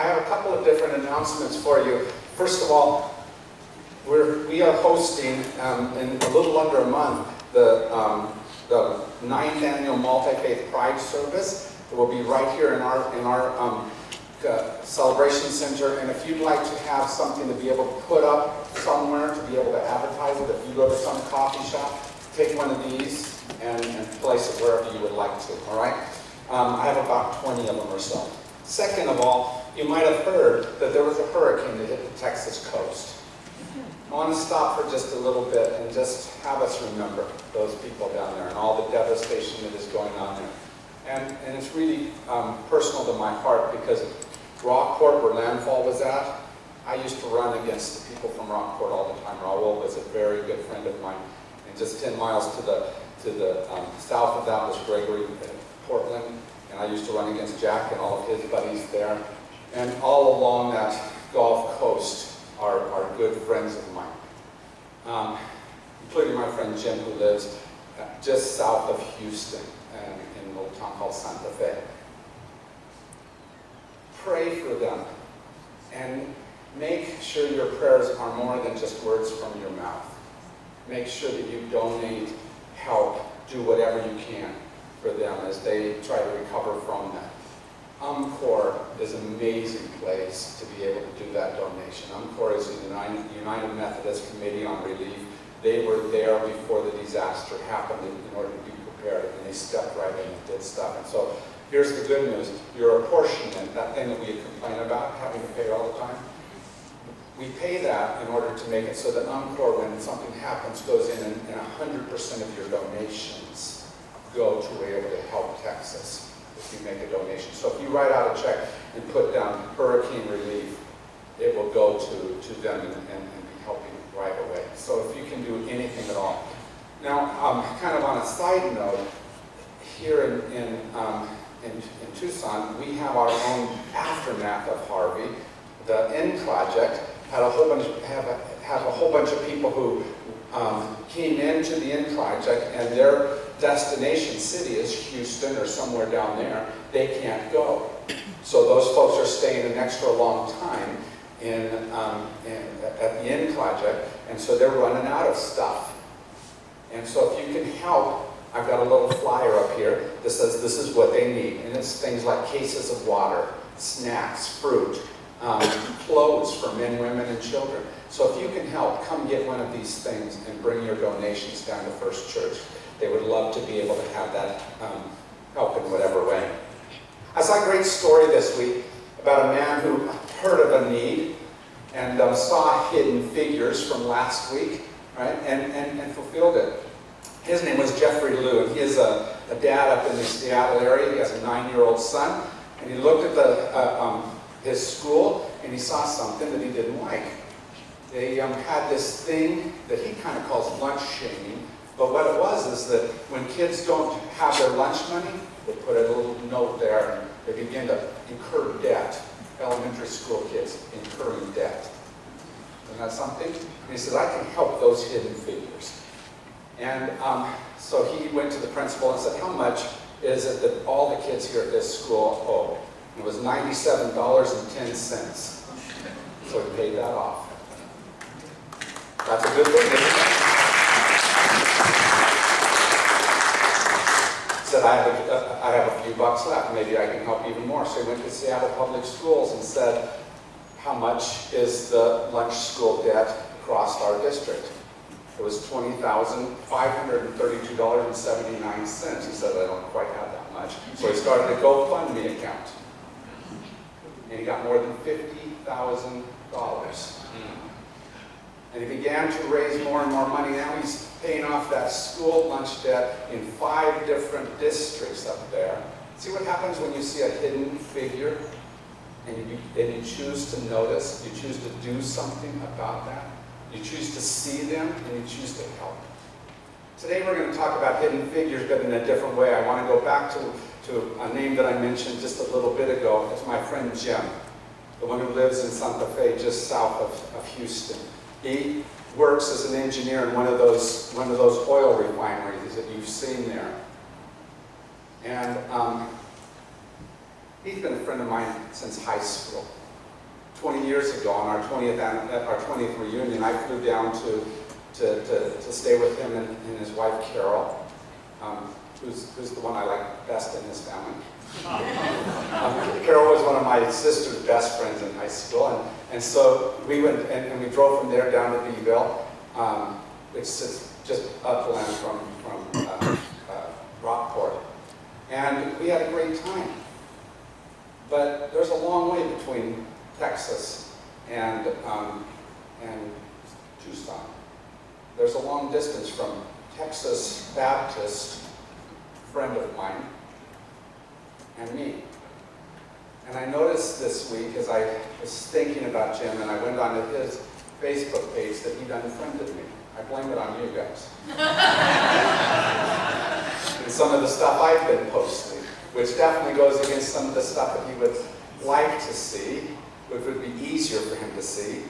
have a couple of different announcements for you. First of all, we are hosting in a little under a month the 9th annual Multi-Faith Pride Service. It will be right here in our celebration center. And if you'd like to have something to be able to put up somewhere, to be able to advertise it, if you go to some coffee shop, take one of these and place it wherever you would like to, all right? I have about 20 of them or so. Second of all, you might have heard that there was a hurricane that hit the Texas coast. I want to stop for just a little bit and just have us remember those people down there and all the devastation that is going on there. And it's really personal to my heart because Rockport, where landfall was at, I used to run against the people from Rockport all the time. Raul was a very good friend of mine. And just 10 miles to the south of that was Gregory, Portland. And I used to run against Jack and all of his buddies there. And all along that Gulf Coast are good friends of mine, including my friend Jim, who lives just south of Houston in a little town called Santa Fe. Pray for them and make sure your prayers are more than just words from your mouth. Make sure that you donate, help, do whatever you can for them as they try to recover from that. UMCOR is an amazing place to be able to do that donation. UMCOR is the United Methodist Committee on Relief. They were there before the disaster happened in order to be prepared, and they stepped right in and did stuff. And so here's the good news. Your apportionment, that thing that we complain about, having to pay all the time, we pay that in order to make it so that UMCOR, when something happens, goes in and 100% of your donations go to be able to help Texas if you make a donation. So if you write out a check and put down hurricane relief, it will go to them and be helping right away. So if you can do anything at all. Now, kind of on a side note, here in Tucson, we have our own aftermath of Harvey. The N Project had a whole bunch of people who came into the N Project, and their destination city is Houston or somewhere down there. They can't go. So those folks are staying an extra long time at the N Project, and so they're running out of stuff. And so if you can help, I've got a little flyer up here that says this is what they need. And it's things like cases of water, snacks, fruit, clothes for men, women, and children. So if you can help, come get one of these things and bring your donations down to First Church. They would love to be able to have that help in whatever way. I saw a great story this week about a man who heard of a need and saw Hidden Figures from last week, right, and fulfilled it. His name was Jeffrey Liu, and he is a dad up in the Seattle area. He has a 9-year-old son, and he looked at his school, and he saw something that he didn't like. They had this thing that he kind of calls lunch shaming, but what it was is that when kids don't have their lunch money, they put a little note there, and they begin to incur debt. Elementary school kids incurring debt. Isn't that something? And he says, I can help those hidden figures. And so he went to the principal and said, how much is it that all the kids here at this school owe? And it was $97.10. So he paid that off. That's a good thing, isn't it? He said, I have a few bucks left. Maybe I can help even more. So he went to Seattle Public Schools and said, how much is the lunch school debt across our district? It was $20,532.79. He said, I don't quite have that much. So he started a GoFundMe account. And he got more than $50,000. And he began to raise more and more money. Now he's paying off that school lunch debt in 5 different districts up there. See what happens when you see a hidden figure and you choose to notice, you choose to do something about that. You choose to see them, and you choose to help. Today we're going to talk about hidden figures, but in a different way. I want to go back to a name that I mentioned just a little bit ago. It's my friend Jim, the one who lives in Santa Fe, just south of Houston. He works as an engineer in one of those oil refineries that you've seen there. And he's been a friend of mine since high school. 20 years ago on our 20th reunion, I flew down to stay with him and his wife Carol, who's the one I like best in his family. Carol was one of my sister's best friends in high school, and so we went and we drove from there down to Beeville, which sits just upland from Rockport, and we had a great time. But there's a long way between Texas and Tucson. There's a long distance from Texas Baptist, friend of mine, and me. And I noticed this week as I was thinking about Jim, and I went onto his Facebook page, that he'd unfriended me. I blame it on you guys. And some of the stuff I've been posting, which definitely goes against some of the stuff that he would like to see, which would be easier for him to see,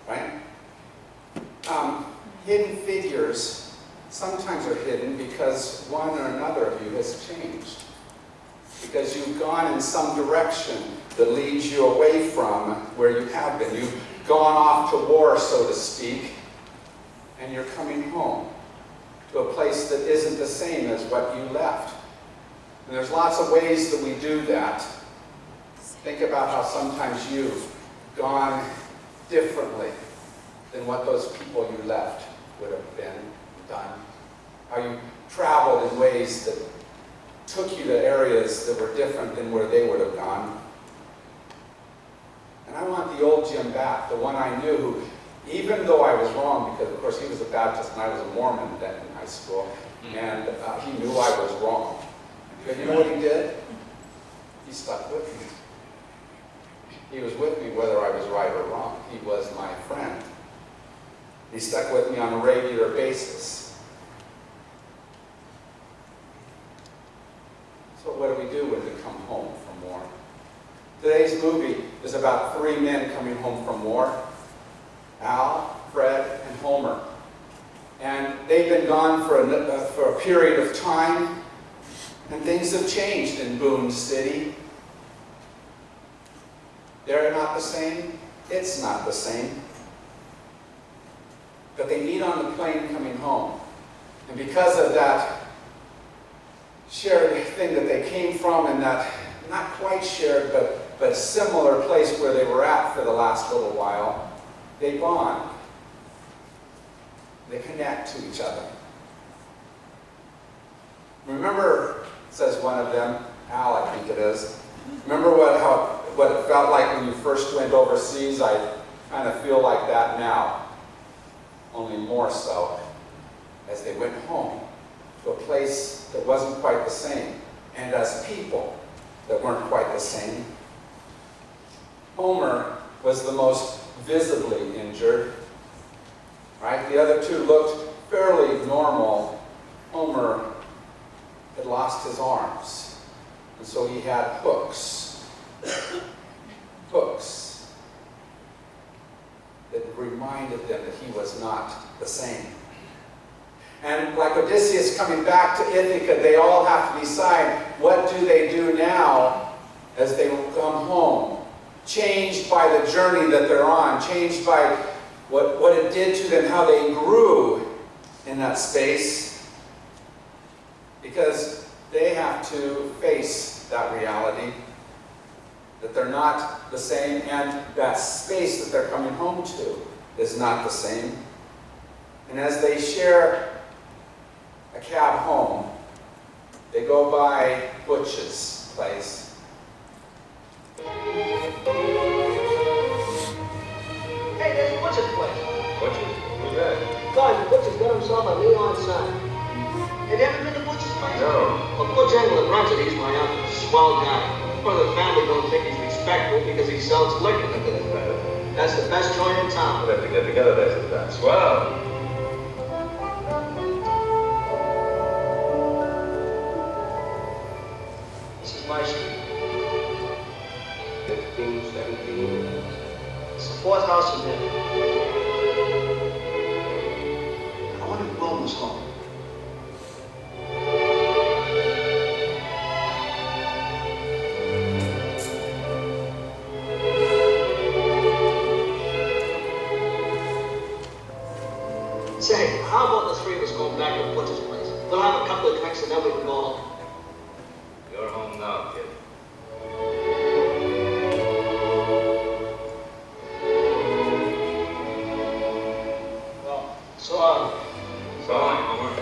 right? Hidden figures sometimes are hidden because one or another of you has changed. Because you've gone in some direction that leads you away from where you have been. You've gone off to war, so to speak, and you're coming home to a place that isn't the same as what you left. And there's lots of ways that we do that. Think about how sometimes you've gone differently than what those people you left would have been done. How you traveled in ways that took you to areas that were different than where they would have gone. And I want the old Jim back, the one I knew who, even though I was wrong, because of course he was a Baptist and I was a Mormon then in high school, and he knew I was wrong. But you know what he did? He stuck with me. He was with me whether I was right or wrong. He was my friend. He stuck with me on a regular basis. So what do we do when we come home from war? Today's movie is about 3 men coming home from war. Al, Fred, and Homer. And they've been gone for a period of time, and things have changed in Boone City. They're not the same. It's not the same. But they meet on the plane coming home. And because of that shared thing that they came from, and that not quite shared, but similar place where they were at for the last little while, they bond. They connect to each other. Remember, says one of them, Al, I think it is, remember what it felt like when you first went overseas? I kind of feel like that now, only more so, as they went home to a place that wasn't quite the same, and as people that weren't quite the same. Homer was the most visibly injured, right? The other two looked fairly normal. Homer had lost his arms, and so he had hooks. Hooks that reminded them that he was not the same. And like Odysseus coming back to Ithaca, they all have to decide, what do they do now as they come home? Changed by the journey that they're on, changed by what it did to them, how they grew in that space, because they have to face that reality, that they're not the same, and that space that they're coming home to is not the same. And as they share a cab home, they go by Butch's place. Hey, there's Butch's place. Butch's? Who's that? Guys, Butch's got himself a neon sign. Have you ever been to Butch's place? No. Well, Butch England runs it. He's my uncle. Swell guy. One of the family don't think he's respectful because he sells liquor. That's the best joint in town. We'll have to get together there sometime. Swell. This is my street. 15, 17. It's the fourth house from here. I wonder if Wilma's home. three of us going back to Butch's place. We'll have a couple of drinks and then we can go home. You're home now, kid. Well, so long. So long, Homer.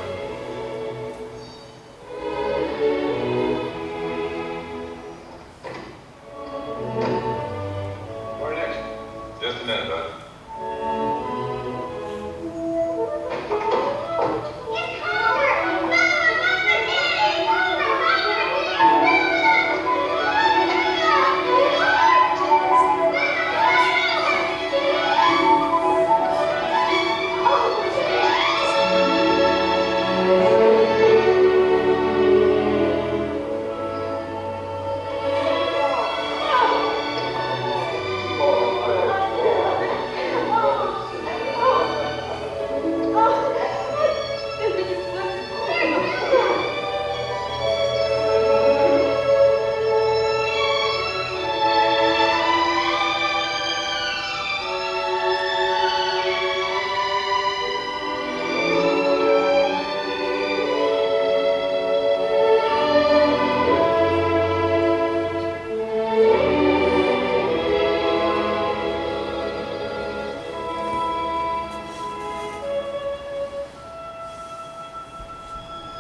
Where next? Just a minute, bud.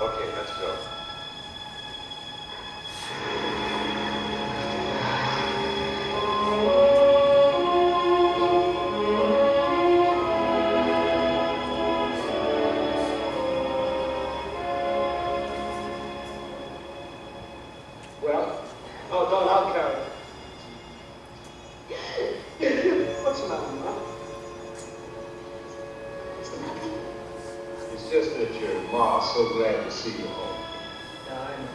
Okay, let's go. Well, oh, don't, I'll carry it. What's the matter, Ma? It's just that your ma's so glad to see you home. Yeah, I know.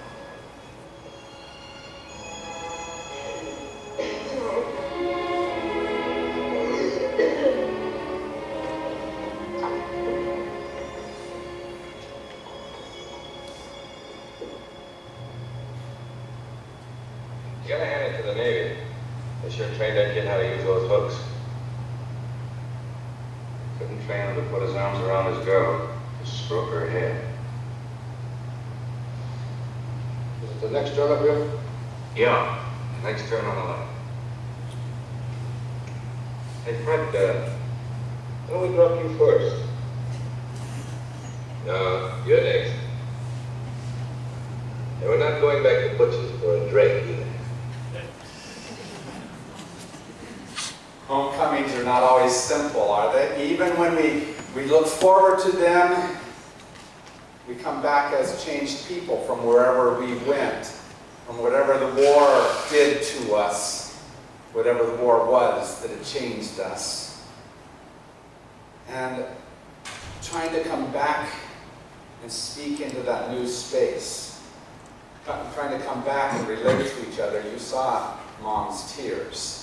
You gotta hand it to the Navy. They sure trained that kid how to use those hooks. Couldn't train him to put his arms around his girl, to stroke her hair. Is it the next turn up here? Yeah, next turn on the left. Hey, Fred, why don't we drop you first? No, you're next. And we're not going back to Butch's for a drink either. Homecomings are not always simple, are they? Even when we look forward to them, we come back as changed people from wherever we went, from whatever the war did to us, whatever the war was that had changed us. And trying to come back and speak into that new space, trying to come back and relate to each other, you saw Mom's tears.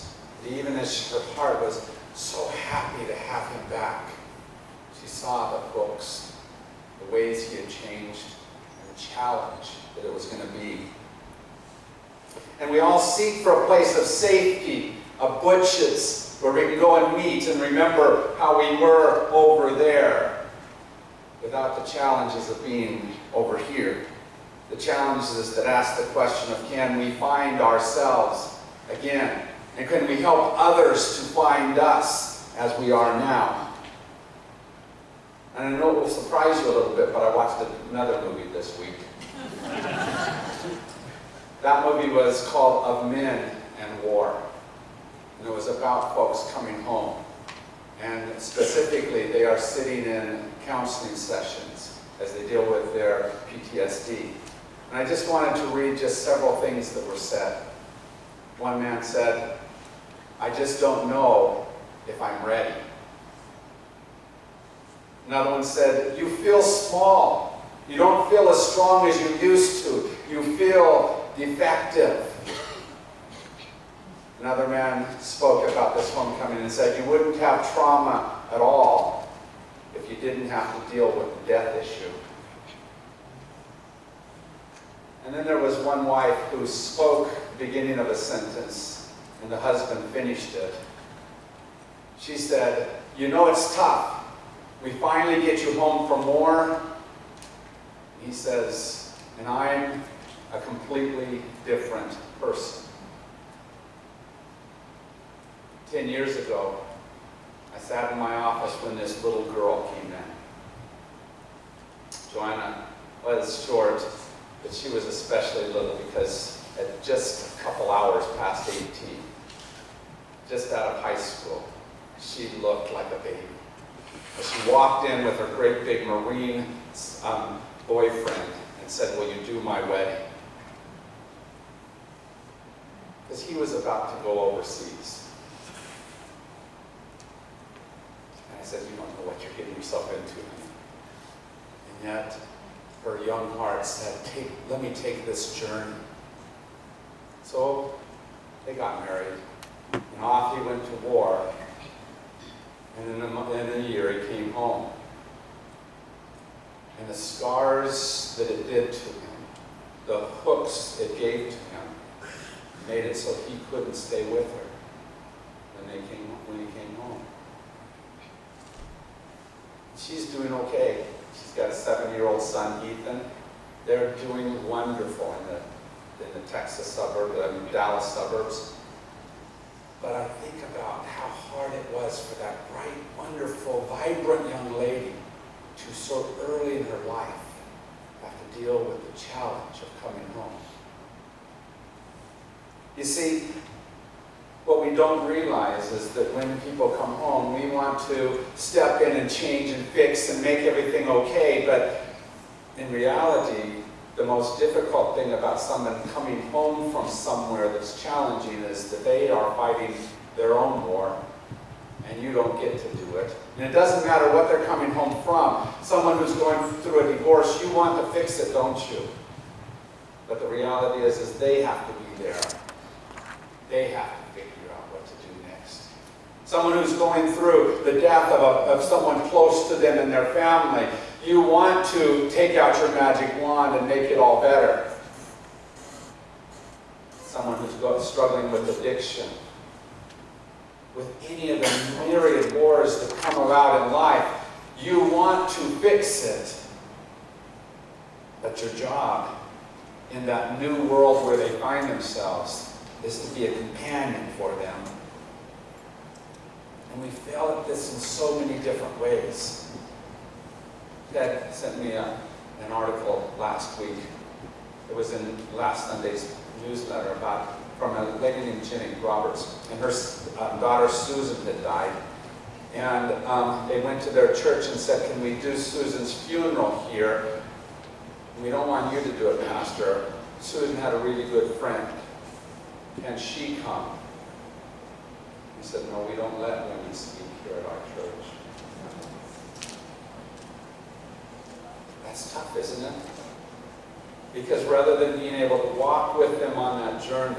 Even as her heart was so happy to have him back, she saw the books, the ways he had changed, and the challenge that it was going to be. And we all seek for a place of safety, of Butch's, where we can go and meet and remember how we were over there, without the challenges of being over here. The challenges that ask the question of, can we find ourselves again? And can we help others to find us as we are now? And I know it will surprise you a little bit, but I watched another movie this week. That movie was called Of Men and War. And it was about folks coming home. And specifically, they are sitting in counseling sessions as they deal with their PTSD. And I just wanted to read just several things that were said. One man said, "I just don't know if I'm ready." Another one said, "You feel small. You don't feel as strong as you used to. You feel defective." Another man spoke about this homecoming and said, "You wouldn't have trauma at all if you didn't have to deal with the death issue." And then there was one wife who spoke the beginning of a sentence, and the husband finished it. She said, "You know it's tough We finally get you home for more. He says, and I'm a completely different person. 10 years ago, I sat in my office when this little girl came in. Joanna was short, but she was especially little because at just a couple hours past 18, just out of high school, she looked like a baby. As she walked in with her great big Marine boyfriend and said, "Will you do my wedding?" Because he was about to go overseas. And I said, "You don't know what you're getting yourself into." And yet, her young heart said, "Let me take this journey." So they got married, and off he went to war. And in a year, he came home. And the scars that it did to him, the hooks it gave to him, made it so he couldn't stay with her when he came home. She's doing okay. She's got a 7-year-old son, Ethan. They're doing wonderful in the Texas suburbs, Dallas suburbs. But I think about how hard it was for that bright, wonderful, vibrant young lady to so early in her life have to deal with the challenge of coming home. You see, what we don't realize is that when people come home, we want to step in and change and fix and make everything okay, but in reality, the most difficult thing about someone coming home from somewhere that's challenging is that they are fighting their own war, and you don't get to do it. And it doesn't matter what they're coming home from. Someone who's going through a divorce, you want to fix it, don't you? But the reality is they have to be there. They have to figure out what to do next. Someone who's going through the death of someone close to them in their family, you want to take out your magic wand and make it all better. Someone who's struggling with addiction, with any of the myriad wars that come about in life, you want to fix it. But your job in that new world where they find themselves is to be a companion for them. And we fail at this in so many different ways. Ted sent me an article last week. It was in last Sunday's newsletter from a lady named Jenny Roberts. And her daughter Susan had died. And they went to their church and said, "Can we do Susan's funeral here? We don't want you to do it, Pastor. Susan had a really good friend. Can she come?" He said, "No, we don't let women speak here at our church." That's tough, isn't it? Because rather than being able to walk with them on that journey,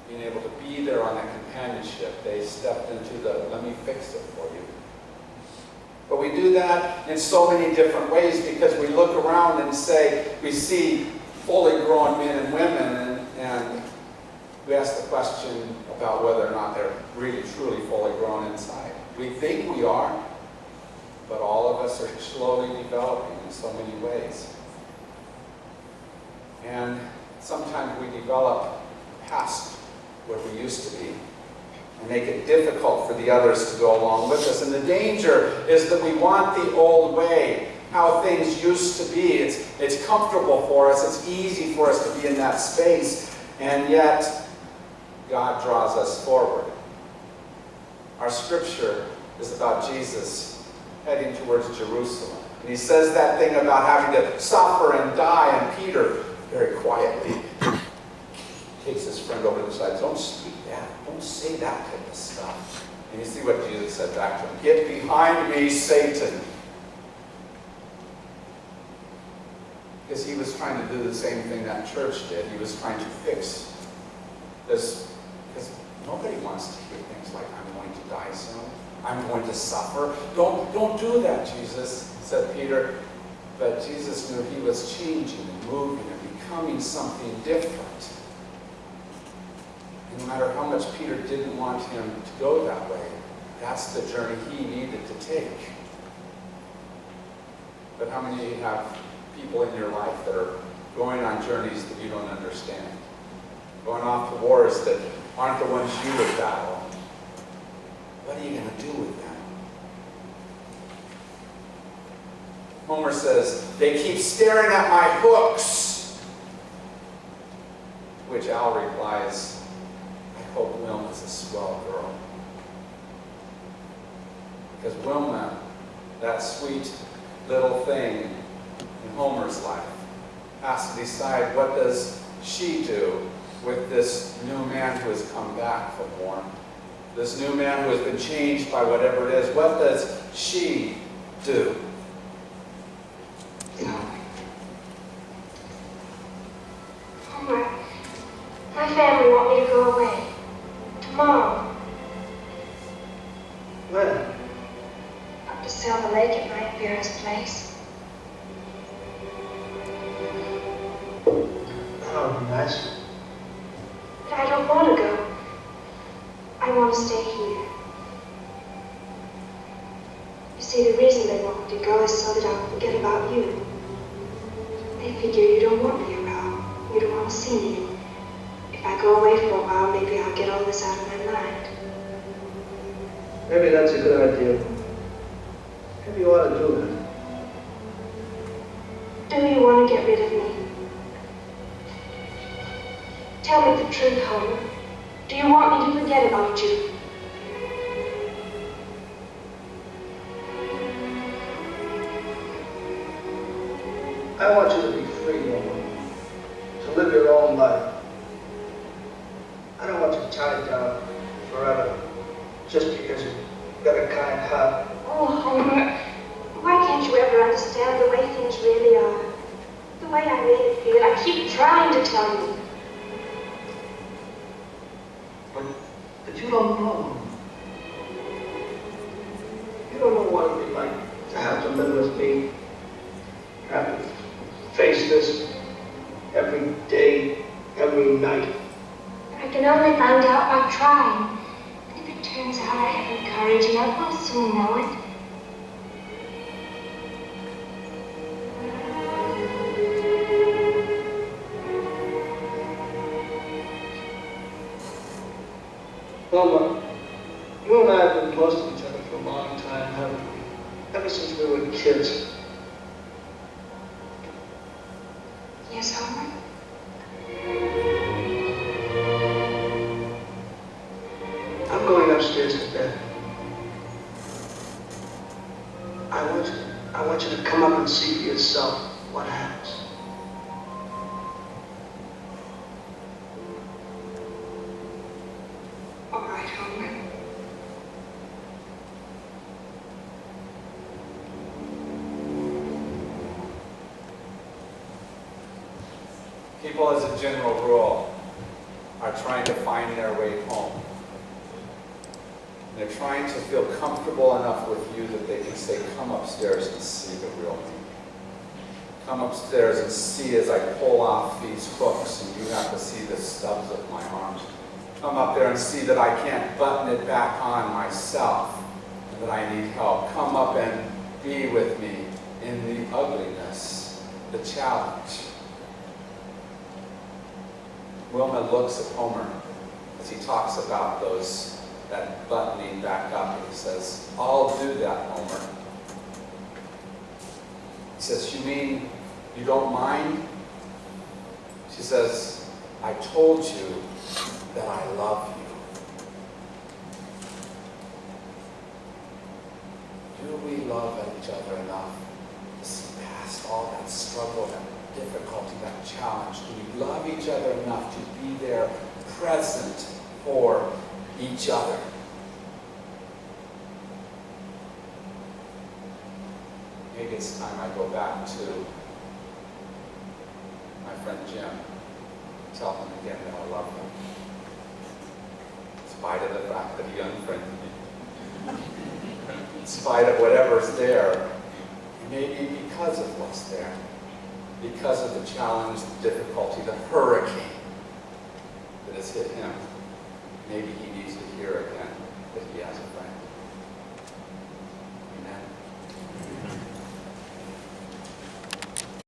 being able to be there on that companionship, they stepped into the "let me fix it for you." But we do that in so many different ways because we look around and say, we see fully grown men and women, and we ask the question about whether or not they're really, truly fully grown inside. We think we are, but all of us are slowly developing in so many ways. And sometimes we develop past where we used to be and make it difficult for the others to go along with us. And the danger is that we want the old way, how things used to be. It's comfortable for us. It's easy for us to be in that space. And yet, God draws us forward. Our scripture is about Jesus heading towards Jerusalem. And he says that thing about having to suffer and die, and Peter very quietly takes his friend over to the side. "Don't speak that. Don't say that type of stuff." And you see what Jesus said back to him. "Get behind me, Satan." Because he was trying to do the same thing that church did. He was trying to fix this. Because nobody wants to hear things like, "I'm going to die soon. I'm going to suffer." Don't do that, Jesus, said Peter. But Jesus knew he was changing and moving and becoming something different. And no matter how much Peter didn't want him to go that way, That's the journey he needed to take. But how many of you have people in your life that are going on journeys that you don't understand? Going off to wars that aren't the ones you would battle? What are you going to do with them? Homer says, they keep staring at my hooks. Which Al replies, I hope Wilma's a swell girl. Because Wilma, that sweet little thing in Homer's life, has to decide what does she do with this new man who has come back from war. This new man who has been changed by whatever it is. What does she do? Homer, my family want me to go away. Tomorrow. Where? Up to Silver Lake at my parents' place. That would be nice. But I don't want to go. I want to stay here. You see, the reason they want me to go is so that I'll forget about you. They figure you don't want me around. You don't want to see me. If I go away for a while, maybe I'll get all this out of my mind. Maybe that's a good idea. Maybe you ought to do that. Do you want to get rid of me? Tell me the truth, Homer. Do you want me to forget about you? I want you to be free, Homer. To live your own life. I don't want you tied down forever just because you've got a kind heart. Oh, Homer, why can't you ever understand the way things really are? The way I really feel. I keep trying to tell you. But you don't know. You don't know what it'd be like to have to live with me. Have to face this every day, every night. I can only find out by trying. And if it turns out I haven't courage enough, I'll soon know it. Wilma, you and I have been close to each other for a long time, haven't we? Ever since we were kids. Yes, Homer? I'm going upstairs to bed. I want you to come up and see for yourself what happens. All right, Homer. People, as a general rule, are trying to find their way home. They're trying to feel comfortable enough with you that they can say, come upstairs and see the real me. Come upstairs and see as I pull off these hooks and you have to see the stubs of my arms. Come up there and see that I can't button it back on myself and that I need help. Come up and be with me in the ugliness, the challenge. Wilma looks at Homer as he talks about that buttoning back up, and he says, I'll do that, Homer. He says, you mean you don't mind? She says, I told you that I love you. Do we love each other enough to see past all that struggle, that difficulty, that challenge? Do we love each other enough to be there, present for each other? Maybe it's time I go back to my friend Jim, tell him again that I love him, in spite of the fact that he unfriended me, in spite of whatever's there, maybe because of what's there, because of the challenge, the difficulty, the hurricane that has hit him. Maybe he